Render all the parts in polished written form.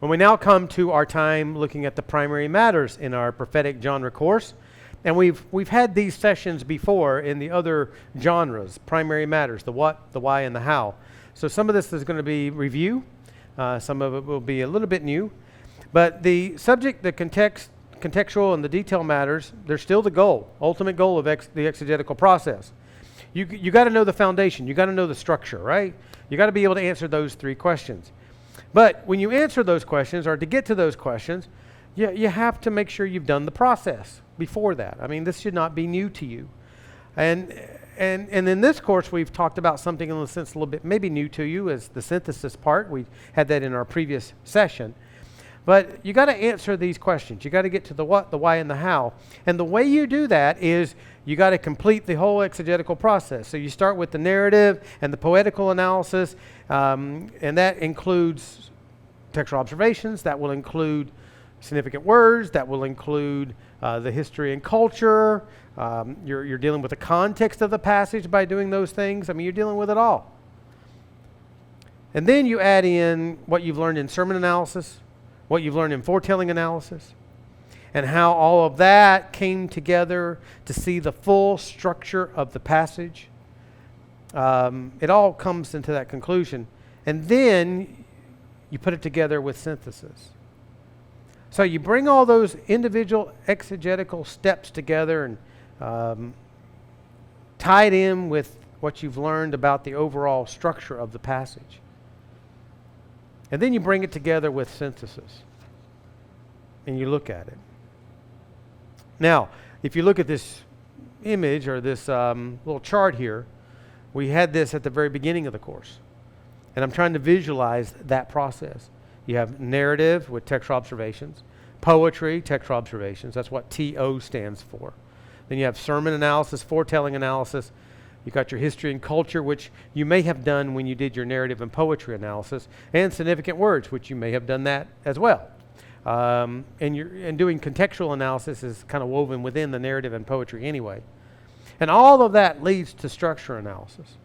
When we now come to our time looking at the primary matters in our prophetic genre course, and we've had these sessions before in the other genres, primary matters, the what, the why, and the how. So some of this is going to be review. Some of it will be a little bit new. But the subject, the contextual, and the detail matters, they're still the goal, ultimate goal of the exegetical process. You got to know the foundation. You got to know the structure, right? You got to be able to answer those three questions. But when you answer those questions, or to get to those questions, you have to make sure you've done the process before that. I mean, this should not be new to you. And in this course, we've talked about something in a sense a little bit maybe new to you, as the synthesis part. We had that in our previous session. But you got to answer these questions. You got to get to the what, the why, and the how. And the way you do that is you got to complete the whole exegetical process. So you start with the narrative and the poetical analysis, and that includes textual observations. That will include significant words. That will include the history and culture. You're dealing with the context of the passage by doing those things. I mean, you're dealing with it all. And then you add in what you've learned in sermon analysis, what you've learned in foretelling analysis, and how all of that came together to see the full structure of the passage. It all comes into that conclusion. And then you put it together with synthesis. So you bring all those individual exegetical steps together and tie it in with what you've learned about the overall structure of the passage. And then you bring it together with synthesis. And you look at it. Now, if you look at this image or this little chart here, we had this at the very beginning of the course. And I'm trying to visualize that process. You have narrative with textual observations, poetry, textual observations. That's what TO stands for. Then you have sermon analysis, foretelling analysis. You've got your history and culture, which you may have done when you did your narrative and poetry analysis, and significant words, which you may have done that as well. And doing contextual analysis is kind of woven within the narrative and poetry anyway. And all of that leads to structure analysis.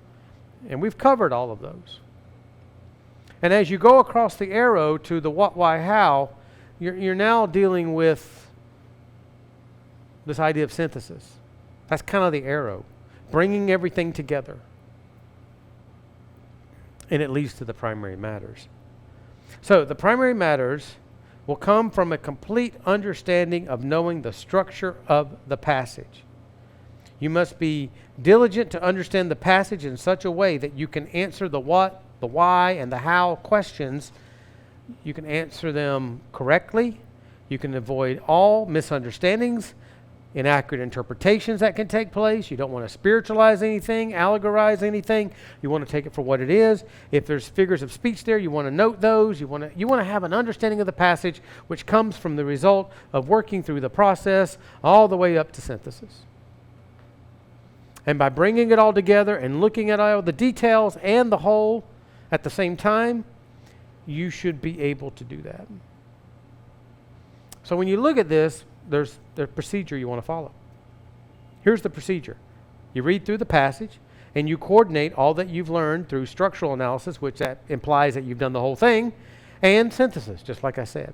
And we've covered all of those. And as you go across the arrow to the what, why, how, you're now dealing with this idea of synthesis. That's kind of the arrow. Bringing everything together. And it leads to the primary matters. So the primary matters will come from a complete understanding of knowing the structure of the passage. You must be diligent to understand the passage in such a way that you can answer the what, the why, and the how questions. You can answer them correctly. You can avoid all misunderstandings, inaccurate interpretations that can take place. You don't want to spiritualize anything, allegorize anything. You want to take it for what it is. If there's figures of speech there, you want to note those. You want to have an understanding of the passage, which comes from the result of working through the process all the way up to synthesis. And by bringing it all together and looking at all the details and the whole at the same time, you should be able to do that. So when you look at this, there's the procedure you want to follow. Here's the procedure. You read through the passage and you coordinate all that you've learned through structural analysis, which that implies that you've done the whole thing, and synthesis, just like I said.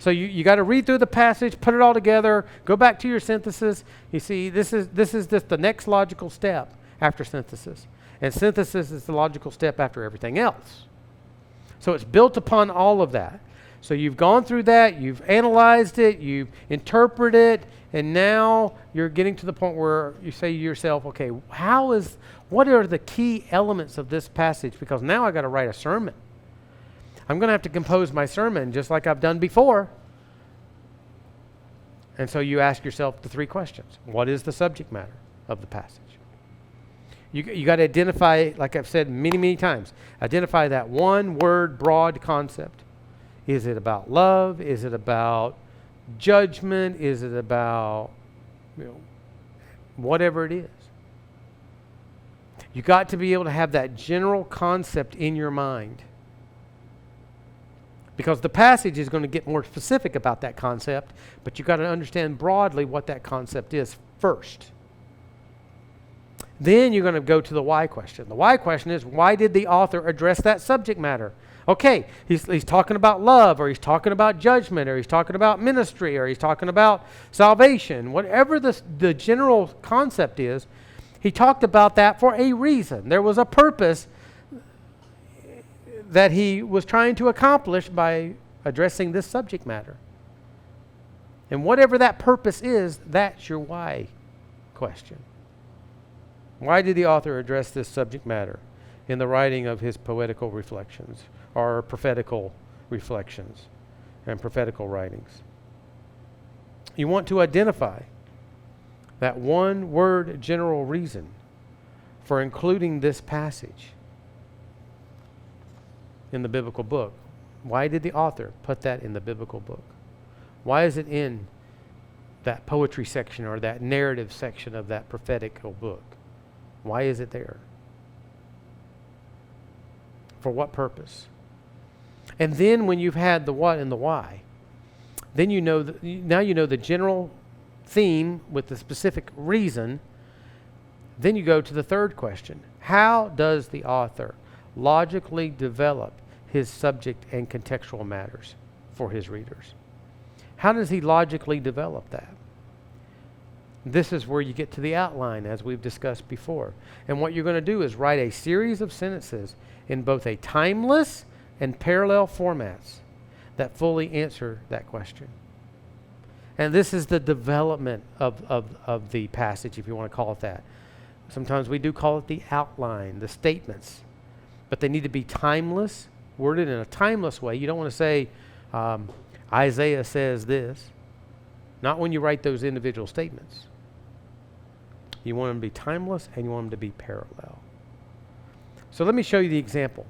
So you got to read through the passage, put it all together, go back to your synthesis. You see, this is just the next logical step after synthesis. And synthesis is the logical step after everything else. So it's built upon all of that. So you've gone through that, you've analyzed it, you've interpreted it, and now you're getting to the point where you say to yourself, okay, what are the key elements of this passage? Because now I got to write a sermon. I'm going to have to compose my sermon just like I've done before. And so you ask yourself the three questions. What is the subject matter of the passage? You got to identify, like I've said many, many times, identify that one word broad concept. Is it about love? Is it about judgment? Is it about, whatever it is? You got to be able to have that general concept in your mind. Because the passage is going to get more specific about that concept, but you got to understand broadly what that concept is first. Then you're going to go to the why question. The why question is, why did the author address that subject matter? Okay, he's talking about love, or he's talking about judgment, or he's talking about ministry, or he's talking about salvation. Whatever the general concept is, he talked about that for a reason. There was a purpose that he was trying to accomplish by addressing this subject matter. And whatever that purpose is, that's your why question. Why did the author address this subject matter in the writing of his poetical reflections, or prophetical reflections and prophetical writings? You want to identify that one word general reason for including this passage in the biblical book. Why did the author put that in the biblical book? Why is it in that poetry section or that narrative section of that prophetical book? Why is it there? For what purpose? And then when you've had the what and the why, then you know now you know the general theme with the specific reason. Then you go to the third question. How does the author logically develop his subject and contextual matters for his readers? How does he logically develop that? This is where you get to the outline, as we've discussed before. And what you're going to do is write a series of sentences in both a timeless and parallel formats that fully answer that question. And this is the development of the passage, if you want to call it that. Sometimes we do call it the outline, the statements. But they need to be timeless, worded in a timeless way. You don't want to say, Isaiah says this. Not when you write those individual statements. You want them to be timeless, and you want them to be parallel. So let me show you the example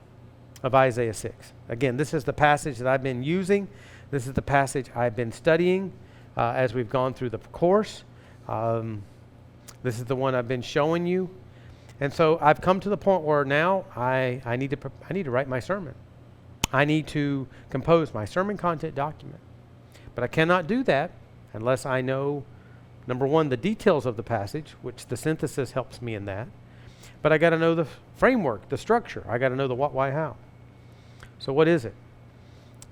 of Isaiah 6. Again, this is the passage that I've been using. This is the passage I've been studying as we've gone through the course. This is the one I've been showing you. And so I've come to the point where now I need to write my sermon. I need to compose my sermon content document. But I cannot do that unless I know, number one, the details of the passage, which the synthesis helps me in that. But I got to know the framework, the structure. I got to know the what, why, how. So what is it?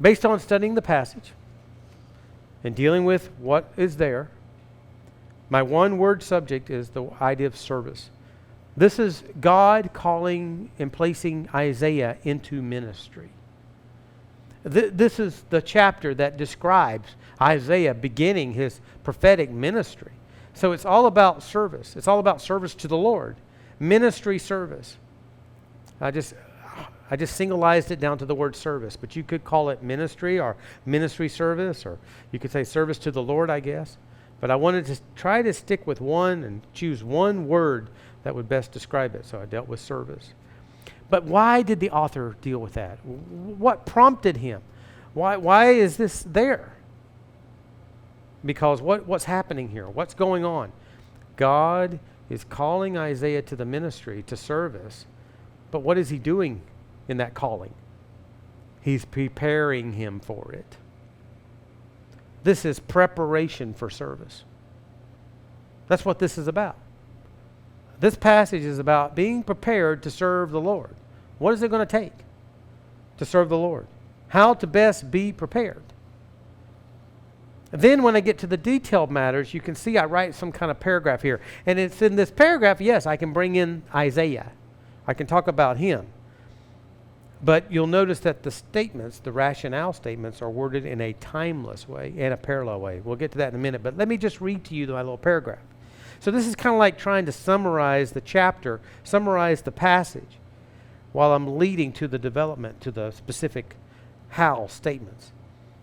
Based on studying the passage and dealing with what is there, my one word subject is the idea of service. This is God calling and placing Isaiah into ministry. This is the chapter that describes Isaiah beginning his prophetic ministry. So it's all about service. It's all about service to the Lord. Ministry service. I just singleized it down to the word service, but you could call it ministry or ministry service, or you could say service to the Lord, I guess. But I wanted to try to stick with one and choose one word that would best describe it, so I dealt with service. But why did the author deal with that? What prompted him? Why is this there? Because what's happening here? What's going on? God is calling Isaiah to the ministry, to service. But what is he doing in that calling? He's preparing him for it. This is preparation for service. That's what this is about. This passage is about being prepared to serve the Lord. What is it going to take to serve the Lord? How to best be prepared. Then when I get to the detailed matters, you can see I write some kind of paragraph here. And it's in this paragraph, yes, I can bring in Isaiah. I can talk about him. But you'll notice that the statements, the rationale statements, are worded in a timeless way and a parallel way. We'll get to that in a minute. But let me just read to you my little paragraph. So this is kind of like trying to summarize the chapter, summarize the passage, while I'm leading to the development, to the specific how statements.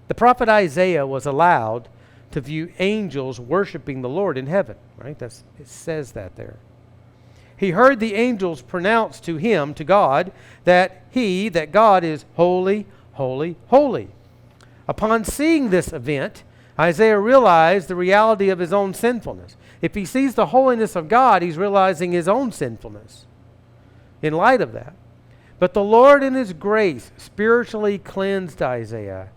The prophet Isaiah was allowed to view angels worshiping the Lord in heaven, right? It says that there. He heard the angels pronounce to him, to God, that God is holy, holy, holy. Upon seeing this event, Isaiah realized the reality of his own sinfulness. If he sees the holiness of God, he's realizing his own sinfulness in light of that. But the Lord in his grace spiritually cleansed Isaiah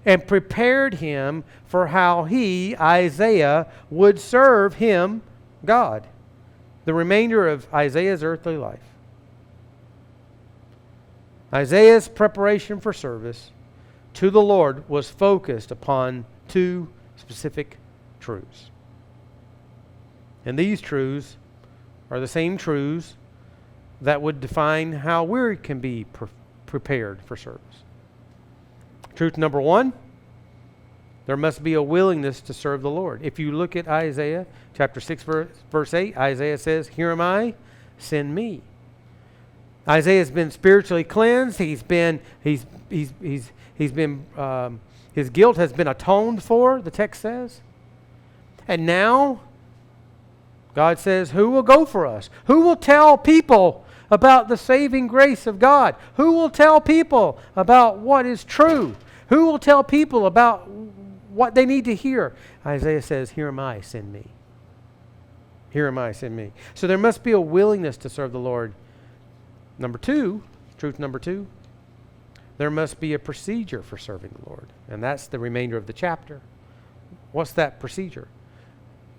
and prepared him for how he, Isaiah, would serve him, God, the remainder of Isaiah's earthly life. Isaiah's preparation for service to the Lord was focused upon two specific truths. And these truths are the same truths that would define how we can be prepared for service. Truth number one, there must be a willingness to serve the Lord. If you look at Isaiah chapter 6, verse 8, Isaiah says, "Here am I, send me." Isaiah has been spiritually cleansed. His guilt has been atoned for, the text says. And now, God says, who will go for us? Who will tell people about the saving grace of God? Who will tell people about what is true? Who will tell people about what they need to hear? Isaiah says, "Here am I, send me." Here am I, send me. So there must be a willingness to serve the Lord. Number two, truth number two, there must be a procedure for serving the Lord. And that's the remainder of the chapter. What's that procedure?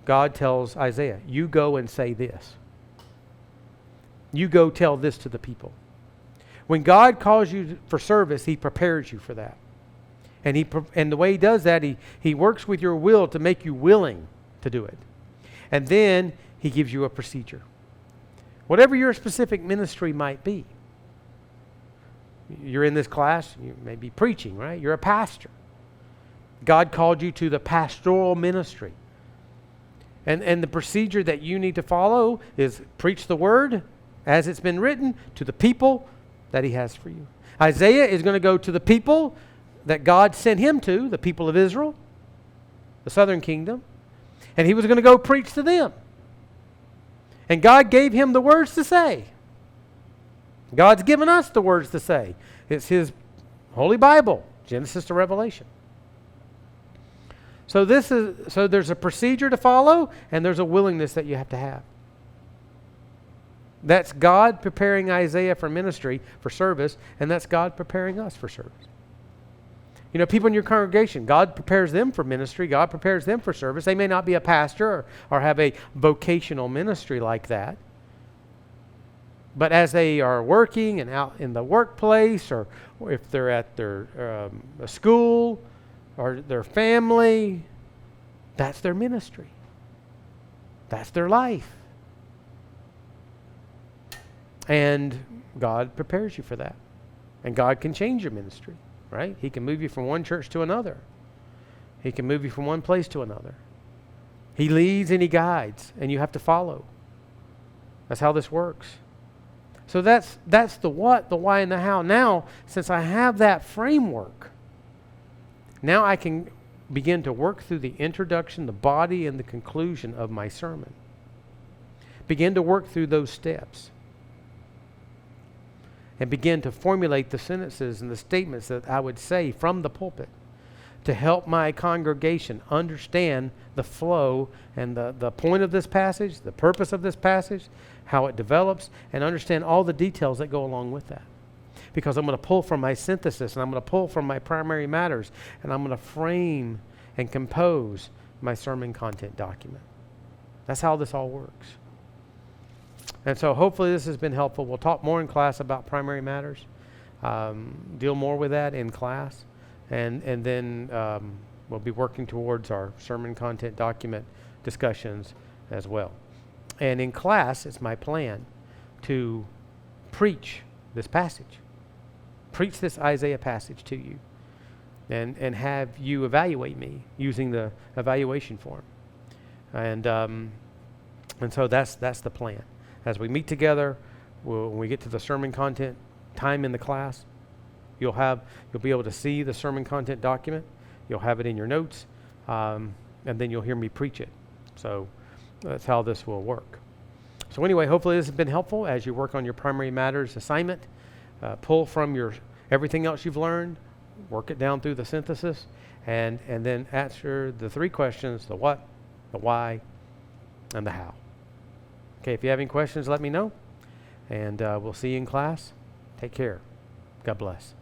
God tells Isaiah, you go and say this. You go tell this to the people. When God calls you for service, He prepares you for that. And the way He does that, He works with your will to make you willing to do it. And then He gives you a procedure. Whatever your specific ministry might be. You're in this class, you may be preaching, right? You're a pastor. God called you to the pastoral ministry. And the procedure that you need to follow is preach the word as it's been written to the people that He has for you. Isaiah is going to go to the people that God sent him to, the people of Israel, the southern kingdom, and he was going to go preach to them. And God gave him the words to say. God's given us the words to say. It's His Holy Bible, Genesis to Revelation. So there's a procedure to follow, and there's a willingness that you have to have. That's God preparing Isaiah for ministry, for service, and that's God preparing us for service. You know, people in your congregation, God prepares them for ministry, God prepares them for service. They may not be a pastor or have a vocational ministry like that. But as they are working and out in the workplace, or if they're at their school or their family, that's their ministry. That's their life. And God prepares you for that. And God can change your ministry, right? He can move you from one church to another. He can move you from one place to another. He leads and He guides, and you have to follow. That's how this works. So that's the what, the why, and the how. Now, since I have that framework, now I can begin to work through the introduction, the body, and the conclusion of my sermon. Begin to work through those steps. And begin to formulate the sentences and the statements that I would say from the pulpit to help my congregation understand the flow and the point of this passage, the purpose of this passage, how it develops, and understand all the details that go along with that. Because I'm going to pull from my synthesis, and I'm going to pull from my primary matters, and I'm going to frame and compose my sermon content document. That's how this all works. And so hopefully this has been helpful. We'll talk more in class about primary matters, deal more with that in class, and then we'll be working towards our sermon content document discussions as well. And in class, it's my plan to preach this passage. Preach this Isaiah passage to you. And have you evaluate me using the evaluation form. And so that's the plan. As we meet together, when we get to the sermon content time in the class, you'll be able to see the sermon content document. You'll have it in your notes, and then you'll hear me preach it. So that's how this will work. So anyway, hopefully this has been helpful as you work on your primary matters assignment. Pull from everything else you've learned, work it down through the synthesis, and then answer the three questions: the what, the why, and the how. Okay, if you have any questions, let me know, and we'll see you in class. Take care. God bless.